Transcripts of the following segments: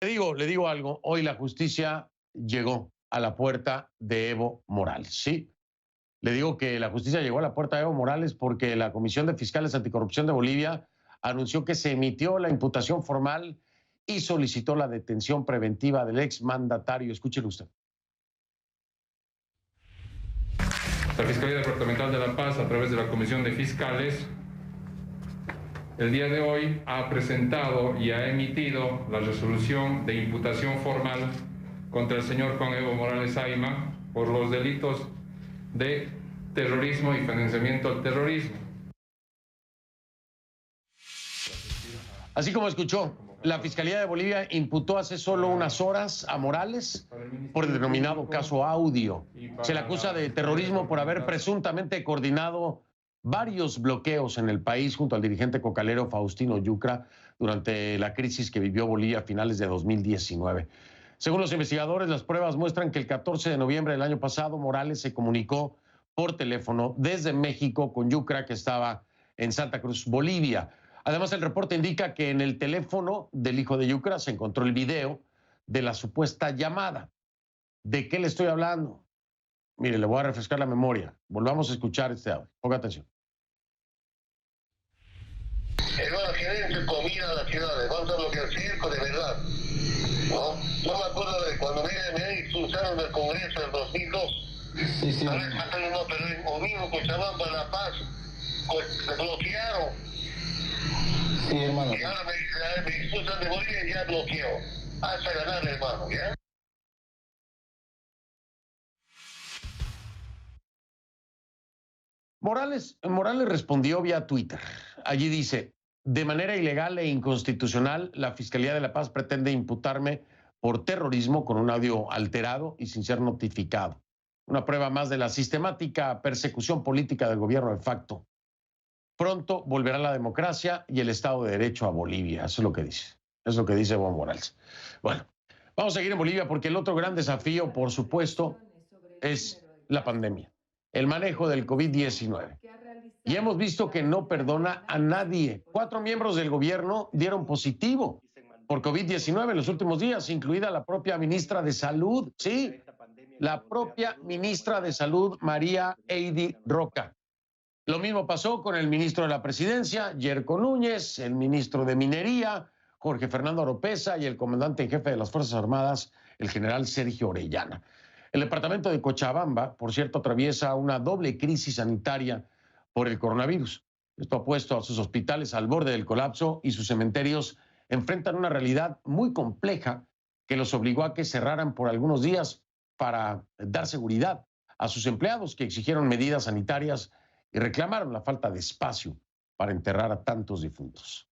Le digo algo, hoy la justicia llegó a la puerta de Evo Morales, ¿sí? Le digo que la justicia llegó a la puerta de Evo Morales porque la Comisión de Fiscales Anticorrupción de Bolivia anunció que se emitió la imputación formal y solicitó la detención preventiva del exmandatario. Escúchelo usted. La Fiscalía Departamental de La Paz, a través de la Comisión de Fiscales, el día de hoy ha presentado y ha emitido la resolución de imputación formal contra el señor Juan Evo Morales Ayma por los delitos de terrorismo y financiamiento al terrorismo. Así como escuchó, la Fiscalía de Bolivia imputó hace solo unas horas a Morales por el denominado caso Audio. Se le acusa de terrorismo por haber presuntamente coordinado varios bloqueos en el país junto al dirigente cocalero Faustino Yucra durante la crisis que vivió Bolivia a finales de 2019. Según los investigadores, las pruebas muestran que el 14 de noviembre del año pasado Morales se comunicó por teléfono desde México con Yucra, que estaba en Santa Cruz, Bolivia. Además, el reporte indica que en el teléfono del hijo de Yucra se encontró el video de la supuesta llamada. ¿De qué le estoy hablando? Mire, le voy a refrescar la memoria. Volvamos a escuchar este audio. Ponga atención. Hermano, gerente comida a la ciudad, ¿cuánto es lo que el circo de verdad? ¿No? Yo me acuerdo de cuando me expulsaron del Congreso en 2002. Sí. A ver, no, pero en Oviedo, Cochabamba, La Paz, me bloquearon. Sí, hermano. Y ahora me expulsan de Bolivia y ya bloqueo. Hasta ganar, hermano, ¿ya? Morales respondió vía Twitter. Allí dice: de manera ilegal e inconstitucional, la Fiscalía de La Paz pretende imputarme por terrorismo con un audio alterado y sin ser notificado. Una prueba más de la sistemática persecución política del gobierno de facto. Pronto volverá la democracia y el Estado de Derecho a Bolivia. Eso es lo que dice. Eso es lo que dice Evo Morales. Bueno, vamos a seguir en Bolivia porque el otro gran desafío, por supuesto, es la pandemia, el manejo del COVID-19. Y hemos visto que no perdona a nadie. 4 miembros del gobierno dieron positivo por COVID-19 en los últimos días, incluida la propia ministra de Salud. Sí, la propia ministra de Salud, María Heidi Roca. Lo mismo pasó con el ministro de la Presidencia, Yerko Núñez, el ministro de Minería, Jorge Fernando Oropesa, y el comandante en jefe de las Fuerzas Armadas, el general Sergio Orellana. El departamento de Cochabamba, por cierto, atraviesa una doble crisis sanitaria por el coronavirus. Esto ha puesto a sus hospitales al borde del colapso y sus cementerios enfrentan una realidad muy compleja que los obligó a que cerraran por algunos días para dar seguridad a sus empleados, que exigieron medidas sanitarias y reclamaron la falta de espacio para enterrar a tantos difuntos.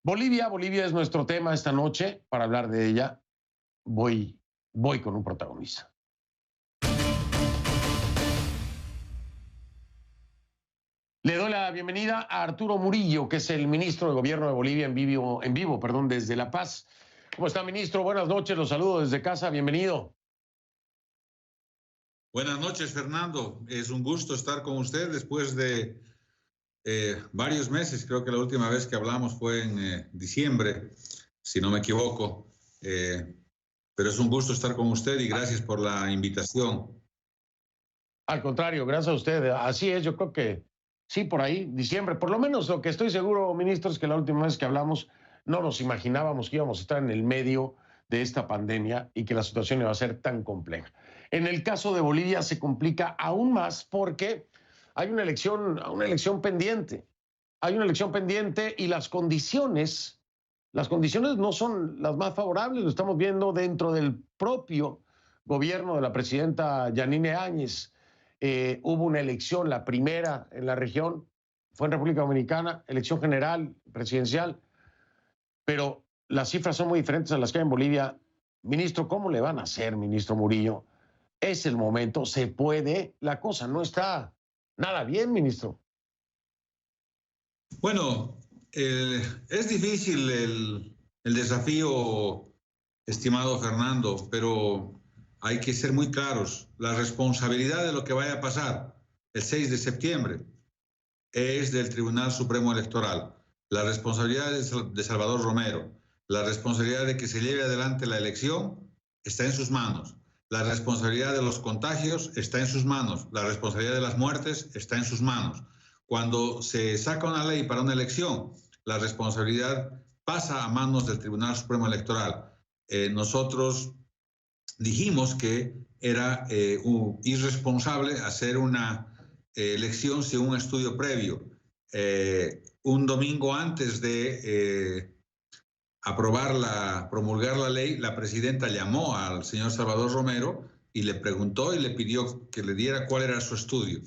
Bolivia es nuestro tema esta noche. Para hablar de ella, voy con un protagonista. Le doy la bienvenida a Arturo Murillo, que es el ministro de Gobierno de Bolivia en vivo, desde La Paz. ¿Cómo está, ministro? Buenas noches, los saludo desde casa, bienvenido. Buenas noches, Fernando. Es un gusto estar con usted después de varios meses. Creo que la última vez que hablamos fue en diciembre, si no me equivoco. Pero es un gusto estar con usted y gracias por la invitación. Al contrario, gracias a usted. Así es, yo creo que sí, por ahí, diciembre. Por lo menos lo que estoy seguro, ministro, es que la última vez que hablamos no nos imaginábamos que íbamos a estar en el medio de esta pandemia y que la situación iba a ser tan compleja. En el caso de Bolivia se complica aún más porque hay una elección pendiente. Hay una elección pendiente y las condiciones no son las más favorables. Lo estamos viendo dentro del propio gobierno de la presidenta Yanine Áñez. Hubo una elección, la primera en la región, fue en República Dominicana, elección general, presidencial, pero las cifras son muy diferentes a las que hay en Bolivia. Ministro, ¿cómo le van a hacer, ministro Murillo? Es el momento, se puede, la cosa no está nada bien, ministro. Bueno, es difícil el desafío, estimado Fernando, pero hay que ser muy claros. La responsabilidad de lo que vaya a pasar el 6 de septiembre es del Tribunal Supremo Electoral. La responsabilidad es de Salvador Romero. La responsabilidad de que se lleve adelante la elección está en sus manos. La responsabilidad de los contagios está en sus manos. La responsabilidad de las muertes está en sus manos. Cuando se saca una ley para una elección, la responsabilidad pasa a manos del Tribunal Supremo Electoral. Nosotros dijimos que era irresponsable hacer una elección sin un estudio previo. Un domingo antes de promulgar la ley, la presidenta llamó al señor Salvador Romero y le preguntó y le pidió que le diera cuál era su estudio.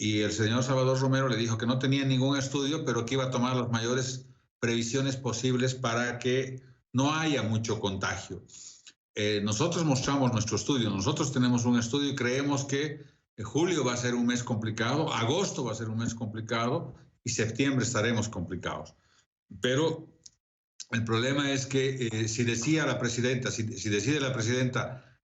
Y el señor Salvador Romero le dijo que no tenía ningún estudio, pero que iba a tomar las mayores previsiones posibles para que no haya mucho contagio. Nosotros mostramos nuestro estudio, nosotros tenemos un estudio y creemos que julio va a ser un mes complicado, agosto va a ser un mes complicado y septiembre estaremos complicados. Pero el problema es que si decide la presidenta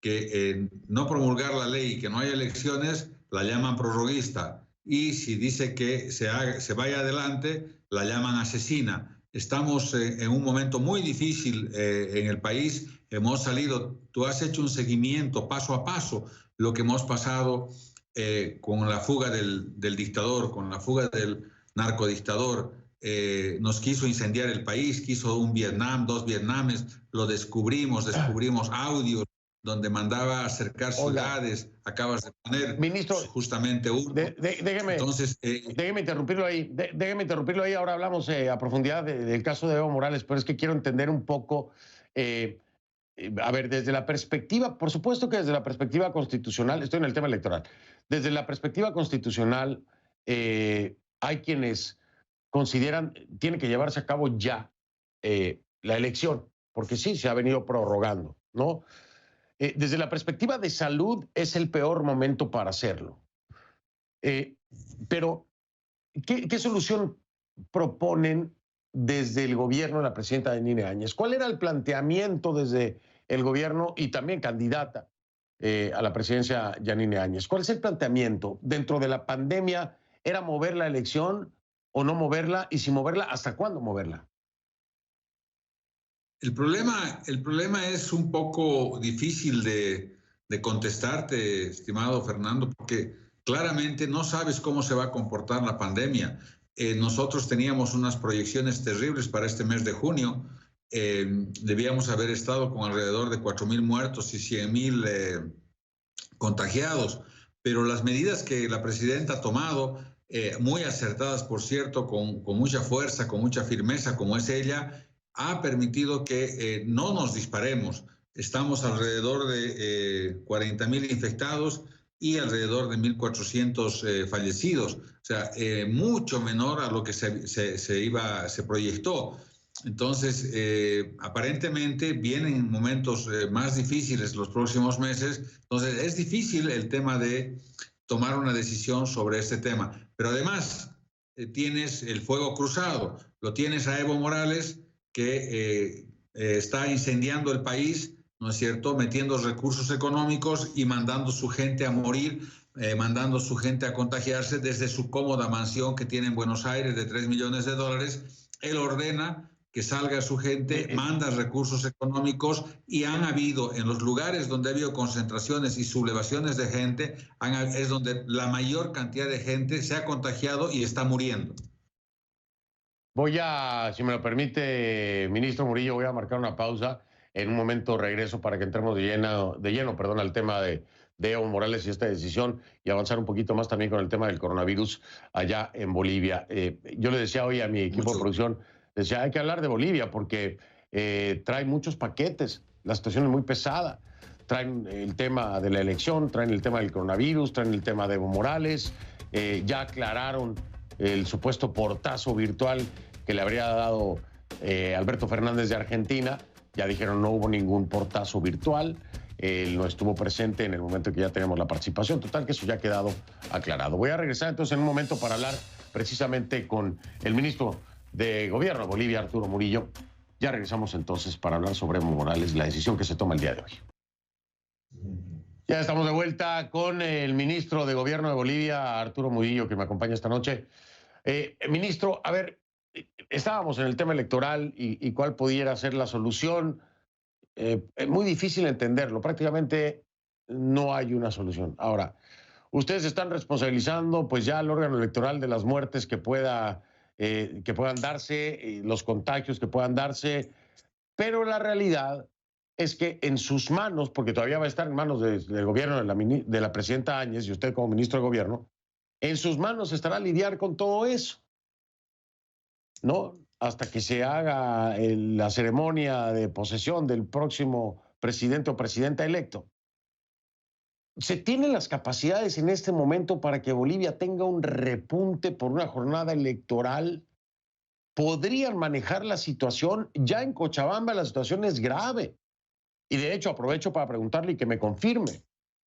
que no promulgar la ley y que no haya elecciones, la llaman prorroguista. Y si dice que se vaya adelante, la llaman asesina. Estamos en un momento muy difícil en el país. Hemos salido, tú has hecho un seguimiento paso a paso, lo que hemos pasado con la fuga del dictador, con la fuga del narcodictador. Nos quiso incendiar el país, quiso un Vietnam, 2 Vietnames, lo descubrimos audios donde mandaba a acercar ciudades, acabas de poner ministro, justamente uno. Déjeme interrumpirlo ahí, ahora hablamos a profundidad del caso de Evo Morales, pero es que quiero entender un poco, a ver, desde la perspectiva, por supuesto que desde la perspectiva constitucional, estoy en el tema electoral, desde la perspectiva constitucional hay quienes consideran tiene que llevarse a cabo ya la elección, porque sí, se ha venido prorrogando, ¿no? Desde la perspectiva de salud es el peor momento para hacerlo. Pero, ¿qué solución proponen desde el gobierno de la presidenta Yanine Áñez? ¿Cuál era el planteamiento desde el gobierno y también candidata a la presidencia Yanine Áñez? ¿Cuál es el planteamiento? Dentro de la pandemia, ¿era mover la elección o no moverla? Y si moverla, ¿hasta cuándo moverla? El problema es un poco difícil de contestarte, estimado Fernando, porque claramente no sabes cómo se va a comportar la pandemia. Nosotros teníamos unas proyecciones terribles para este mes de junio. Debíamos haber estado con alrededor de 4.000 muertos y 100.000 contagiados, pero las medidas que la presidenta ha tomado, muy acertadas, por cierto, con mucha fuerza, con mucha firmeza, como es ella, ha permitido que no nos disparemos. Estamos alrededor de 40.000 infectados y alrededor de 1.400 fallecidos. O sea, mucho menor a lo que se proyectó. Entonces, aparentemente vienen momentos más difíciles los próximos meses. Entonces, es difícil el tema de tomar una decisión sobre este tema. Pero además, tienes el fuego cruzado. Lo tienes a Evo Morales, que está incendiando el país, ¿no es cierto?, metiendo recursos económicos y mandando su gente a morir, mandando su gente a contagiarse desde su cómoda mansión que tiene en Buenos Aires de $3 millones. Él ordena que salga su gente, manda recursos económicos y han habido, en los lugares donde ha habido concentraciones y sublevaciones de gente, es donde la mayor cantidad de gente se ha contagiado y está muriendo. Voy a, si me lo permite, ministro Murillo, voy a marcar una pausa. En un momento regreso para que entremos de lleno, al tema de Evo Morales y esta decisión y avanzar un poquito más también con el tema del coronavirus allá en Bolivia. Yo le decía hoy a mi equipo de producción, decía, hay que hablar de Bolivia porque trae muchos paquetes, la situación es muy pesada. Traen el tema de la elección, traen el tema del coronavirus, traen el tema de Evo Morales, ya aclararon el supuesto portazo virtual que le habría dado Alberto Fernández de Argentina. Ya dijeron no hubo ningún portazo virtual, él no estuvo presente en el momento que ya tenemos la participación. Total, que eso ya ha quedado aclarado. Voy a regresar entonces en un momento para hablar precisamente con el ministro de Gobierno de Bolivia, Arturo Murillo. Ya regresamos entonces para hablar sobre Evo Morales, la decisión que se toma el día de hoy. Ya estamos de vuelta con el ministro de Gobierno de Bolivia, Arturo Murillo, que me acompaña esta noche. Ministro, a ver, estábamos en el tema electoral y cuál pudiera ser la solución. Es muy difícil entenderlo. Prácticamente no hay una solución. Ahora, ustedes están responsabilizando pues ya al órgano electoral de las muertes que puedan darse, los contagios que puedan darse, pero la realidad es que en sus manos, porque todavía va a estar en manos del gobierno de la presidenta Áñez y usted como ministro de gobierno, en sus manos estará lidiar con todo eso, ¿no? Hasta que se haga la ceremonia de posesión del próximo presidente o presidenta electo. ¿Se tienen las capacidades en este momento para que Bolivia tenga un repunte por una jornada electoral? ¿Podrían manejar la situación? Ya en Cochabamba la situación es grave. Y de hecho aprovecho para preguntarle y que me confirme.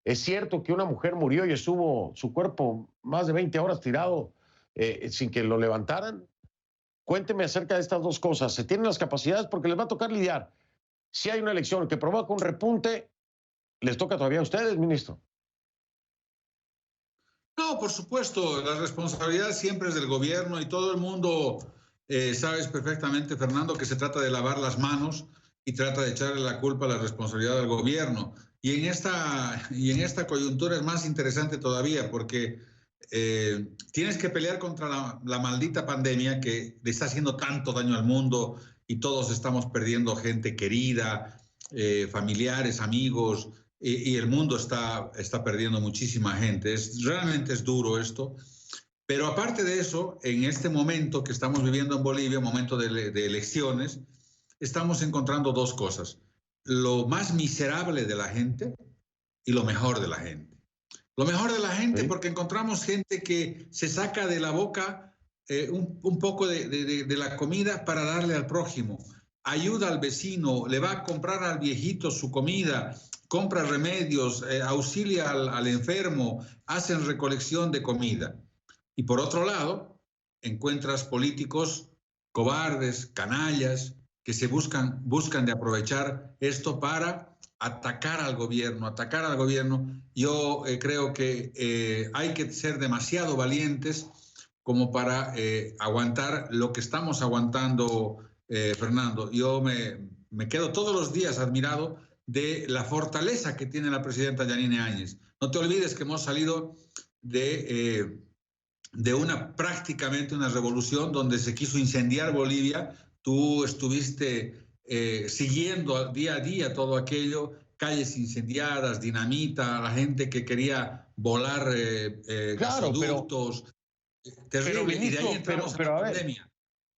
¿Es cierto que una mujer murió y estuvo su cuerpo más de 20 horas tirado sin que lo levantaran? Cuénteme acerca de estas dos cosas. ¿Se tienen las capacidades? Porque les va a tocar lidiar. Si hay una elección que provoca un repunte, ¿les toca todavía a ustedes, ministro? No, por supuesto, la responsabilidad siempre es del gobierno y todo el mundo sabes perfectamente, Fernando, que se trata de lavar las manos y trata de echarle la culpa a la responsabilidad al gobierno. Y en esta coyuntura es más interesante todavía porque tienes que pelear contra la maldita pandemia que le está haciendo tanto daño al mundo y todos estamos perdiendo gente querida, familiares, amigos, y el mundo está perdiendo muchísima gente. Realmente es duro esto. Pero aparte de eso, en este momento que estamos viviendo en Bolivia, momento de elecciones, estamos encontrando dos cosas. Lo más miserable de la gente y lo mejor de la gente. Lo mejor de la gente, porque encontramos gente que se saca de la boca un poco de la comida para darle al prójimo. Ayuda al vecino, le va a comprar al viejito su comida, compra remedios, auxilia al enfermo, hacen recolección de comida. Y por otro lado, encuentras políticos cobardes, canallas, que se buscan de aprovechar esto para atacar al gobierno. Yo creo que hay que ser demasiado valientes como para aguantar lo que estamos aguantando, Fernando. Yo me quedo todos los días admirado de la fortaleza que tiene la presidenta Yanine Áñez. No te olvides que hemos salido de prácticamente una revolución donde se quiso incendiar Bolivia. Tú estuviste siguiendo día a día todo aquello, calles incendiadas, dinamita, la gente que quería volar gasoductos, terrible. Sí, ministro, y de ahí entramos a la pandemia.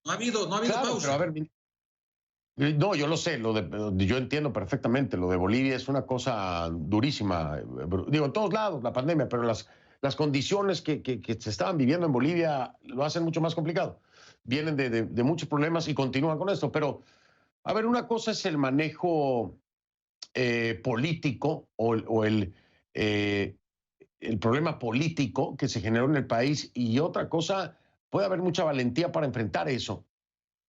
No ha habido pausa. Pero a ver, no, yo lo sé, yo entiendo perfectamente, lo de Bolivia es una cosa durísima. Digo, en todos lados la pandemia, pero las condiciones que se estaban viviendo en Bolivia lo hacen mucho más complicado. Vienen de muchos problemas y continúan con esto. Pero, a ver, una cosa es el manejo político o el problema político que se generó en el país, y otra cosa, puede haber mucha valentía para enfrentar eso,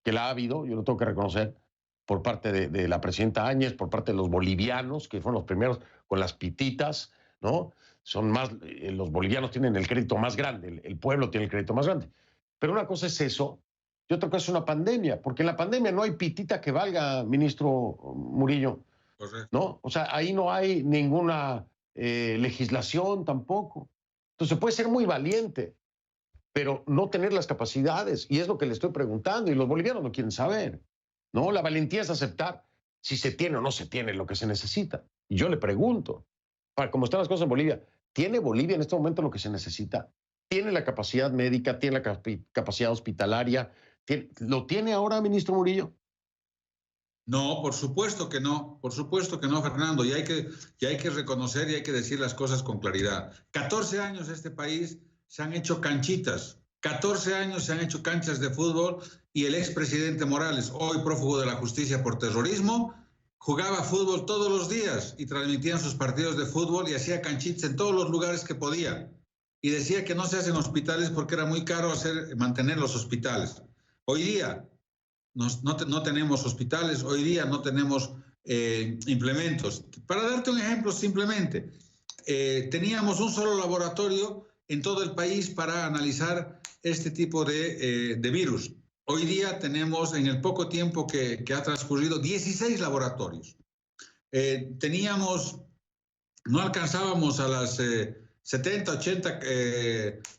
que la ha habido, yo lo tengo que reconocer, por parte de la presidenta Áñez, por parte de los bolivianos, que fueron los primeros con las pititas, ¿no? Los bolivianos tienen el crédito más grande, el pueblo tiene el crédito más grande. Pero una cosa es eso y otra cosa es una pandemia, porque en la pandemia no hay pitita que valga, ministro Murillo, ¿no? O sea, ahí no hay ninguna legislación tampoco. Entonces puede ser muy valiente, pero no tener las capacidades, y es lo que le estoy preguntando, y los bolivianos no quieren saber, ¿no? La valentía es aceptar si se tiene o no se tiene lo que se necesita. Y yo le pregunto, para cómo están las cosas en Bolivia, ¿tiene Bolivia en este momento lo que se necesita? ¿Tiene la capacidad médica? ¿Tiene la capacidad hospitalaria? ¿Lo tiene ahora, ministro Murillo? No, por supuesto que no, Fernando, y hay que reconocer y hay que decir las cosas con claridad. 14 años este país se han hecho canchitas, 14 años se han hecho canchas de fútbol, y el expresidente Morales, hoy prófugo de la justicia por terrorismo, jugaba fútbol todos los días y transmitían sus partidos de fútbol y hacía canchitas en todos los lugares que podía. Y decía que no se hacen hospitales porque era muy caro mantener los hospitales. Hoy día no tenemos hospitales, hoy día no tenemos implementos. Para darte un ejemplo simplemente, teníamos un solo laboratorio en todo el país para analizar este tipo de virus. hoy día tenemos, en el poco tiempo que ha transcurrido, 16 laboratorios. No alcanzábamos a las 70, 80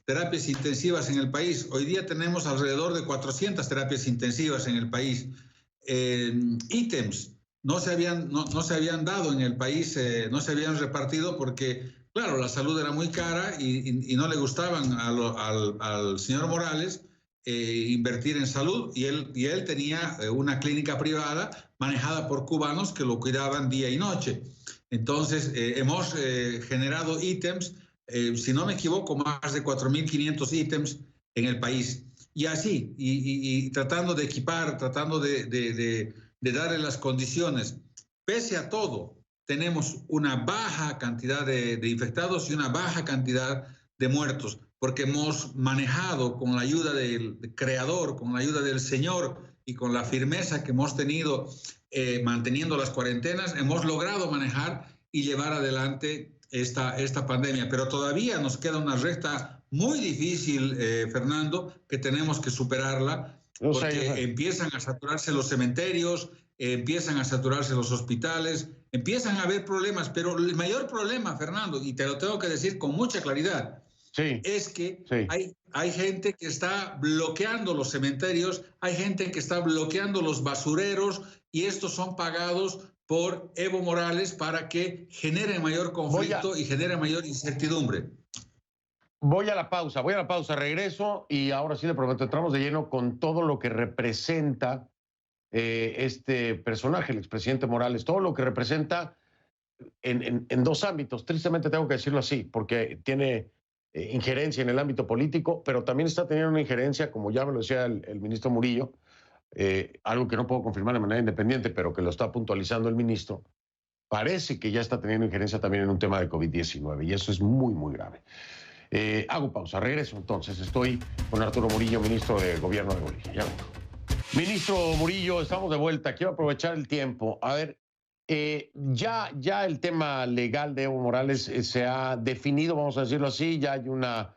terapias intensivas en el país. Hoy día tenemos alrededor de 400 terapias intensivas en el país. Ítems no se habían dado en el país, no se habían repartido porque, claro, la salud era muy cara y no le gustaban al señor Morales invertir en salud, y él tenía una clínica privada manejada por cubanos que lo cuidaban día y noche. Entonces, hemos generado ítems, si no me equivoco, más de 4.500 ítems en el país. Y así, y tratando de equipar, tratando de darle las condiciones. Pese a todo, tenemos una baja cantidad de infectados y una baja cantidad de muertos, porque hemos manejado con la ayuda del Creador, con la ayuda del Señor y con la firmeza que hemos tenido manteniendo las cuarentenas, hemos logrado manejar y llevar adelante esta pandemia. Pero todavía nos queda una recta muy difícil, Fernando, que tenemos que superarla, porque empiezan a saturarse los cementerios, empiezan a saturarse los hospitales, empiezan a haber problemas, pero el mayor problema, Fernando, y te lo tengo que decir con mucha claridad, es que hay gente que está bloqueando los cementerios, hay gente que está bloqueando los basureros, y estos son pagados por Evo Morales para que genere mayor conflicto y genere mayor incertidumbre. Voy a la pausa, regreso y ahora sí le prometo, entramos de lleno con todo lo que representa este personaje, el expresidente Morales, todo lo que representa en dos ámbitos. Tristemente tengo que decirlo así, porque tiene injerencia en el ámbito político, pero también está teniendo una injerencia, como ya me lo decía el ministro Murillo, algo que no puedo confirmar de manera independiente, pero que lo está puntualizando el ministro. Parece que ya está teniendo injerencia también en un tema de COVID-19, y eso es muy, muy grave. Hago pausa, regreso entonces. Estoy con Arturo Murillo, ministro de Gobierno de Bolivia. Ya vengo. Ministro Murillo, estamos de vuelta. Quiero aprovechar el tiempo. A ver, ya el tema legal de Evo Morales se ha definido, vamos a decirlo así. Ya hay una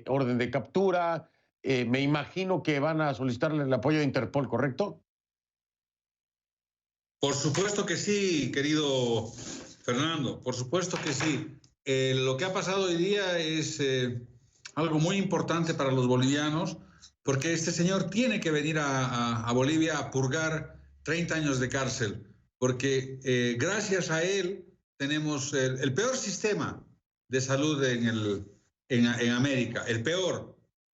orden de captura. Me imagino que van a solicitarle el apoyo de Interpol, ¿correcto? Por supuesto que sí, querido Fernando, por supuesto que sí. Lo que ha pasado hoy día es algo muy importante para los bolivianos, porque este señor tiene que venir a Bolivia a purgar 30 años de cárcel, porque gracias a él tenemos el peor sistema de salud en América, el peor.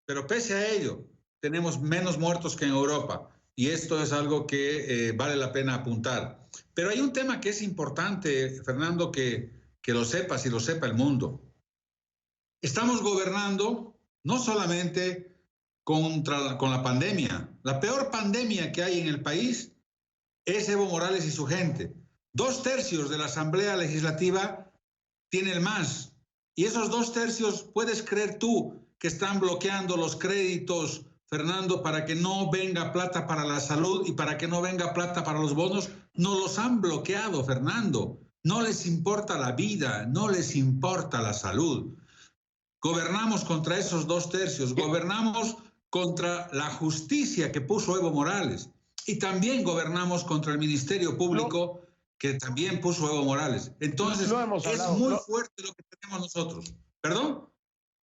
Pero pese a ello, tenemos menos muertos que en Europa, y esto es algo que vale la pena apuntar. Pero hay un tema que es importante, Fernando, que lo sepas y lo sepa el mundo. Estamos gobernando no solamente con la pandemia. La peor pandemia que hay en el país es Evo Morales y su gente. 2/3 de la Asamblea Legislativa tiene el MAS. Y esos 2/3, puedes creer tú que están bloqueando los créditos, Fernando, para que no venga plata para la salud y para que no venga plata para los bonos. No los han bloqueado, Fernando. No les importa la vida, no les importa la salud. Gobernamos contra esos 2/3, gobernamos contra la justicia que puso Evo Morales, y también gobernamos contra el Ministerio Público que también puso Evo Morales. Entonces, es muy fuerte lo que tenemos nosotros. ¿Perdón?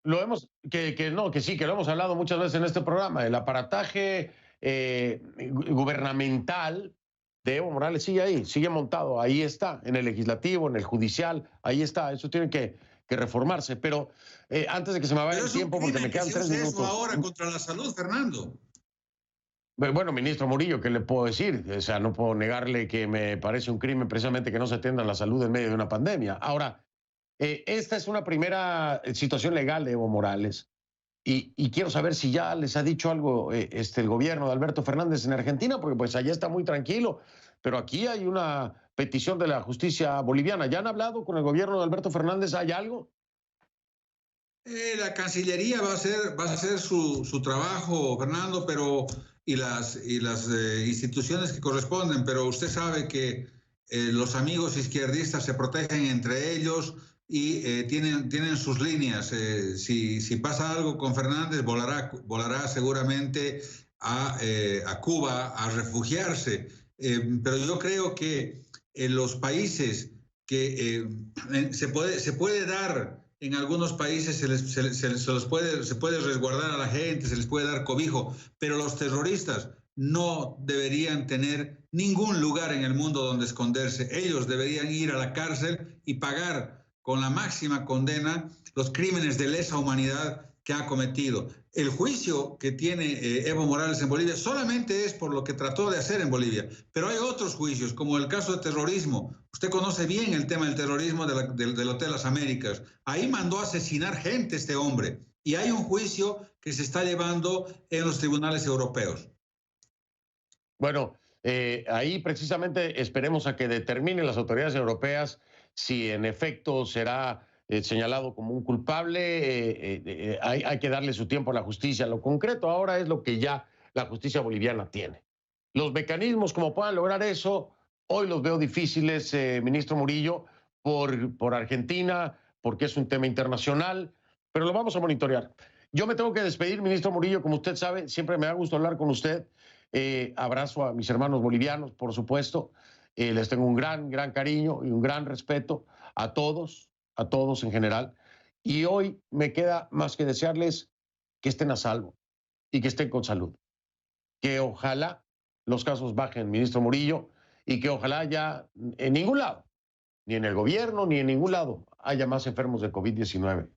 Lo hemos, que lo hemos hablado muchas veces en este programa. El aparataje gubernamental de Evo Morales sigue ahí, sigue montado, ahí está, en el legislativo, en el judicial, ahí está. Eso tiene que reformarse. Pero antes de que se me vaya el tiempo, porque me quedan 3 minutos. Eso ahora contra la salud, Fernando. Bueno, ministro Murillo, ¿qué le puedo decir? O sea, no puedo negarle que me parece un crimen precisamente que no se atienda la salud en medio de una pandemia. Ahora, esta es una primera situación legal de Evo Morales, y quiero saber si ya les ha dicho algo el gobierno de Alberto Fernández en Argentina, porque pues allá está muy tranquilo, pero aquí hay una petición de la justicia boliviana. ¿Ya han hablado con el gobierno de Alberto Fernández? ¿Hay algo? La Cancillería va a hacer su trabajo, Fernando, y las instituciones que corresponden, pero usted sabe que los amigos izquierdistas se protegen entre ellos y tienen sus líneas. Si pasa algo con Fernández, volará seguramente a Cuba a refugiarse. Pero yo creo que en los países que se puede dar, en algunos países se puede resguardar a la gente, se les puede dar cobijo, pero los terroristas no deberían tener ningún lugar en el mundo donde esconderse. Ellos deberían ir a la cárcel y pagar con la máxima condena los crímenes de lesa humanidad que ha cometido. El juicio que tiene Evo Morales en Bolivia solamente es por lo que trató de hacer en Bolivia, pero hay otros juicios, como el caso de terrorismo. Usted conoce bien el tema del terrorismo del Hotel Las Américas. Ahí mandó a asesinar gente este hombre, y hay un juicio que se está llevando en los tribunales europeos. Bueno, ahí precisamente esperemos a que determinen las autoridades europeas si en efecto será señalado como un culpable. Hay que darle su tiempo a la justicia. Lo concreto ahora es lo que ya la justicia boliviana tiene. Los mecanismos como puedan lograr eso, hoy los veo difíciles, ministro Murillo, por Argentina, porque es un tema internacional, pero lo vamos a monitorear. Yo me tengo que despedir, ministro Murillo, como usted sabe, siempre me da gusto hablar con usted. Abrazo a mis hermanos bolivianos, por supuesto. Les tengo un gran cariño y un gran respeto a todos en general. Y hoy me queda más que desearles que estén a salvo y que estén con salud. Que ojalá los casos bajen, ministro Murillo, y que ojalá ya en ningún lado, ni en el gobierno, ni en ningún lado, haya más enfermos de COVID-19.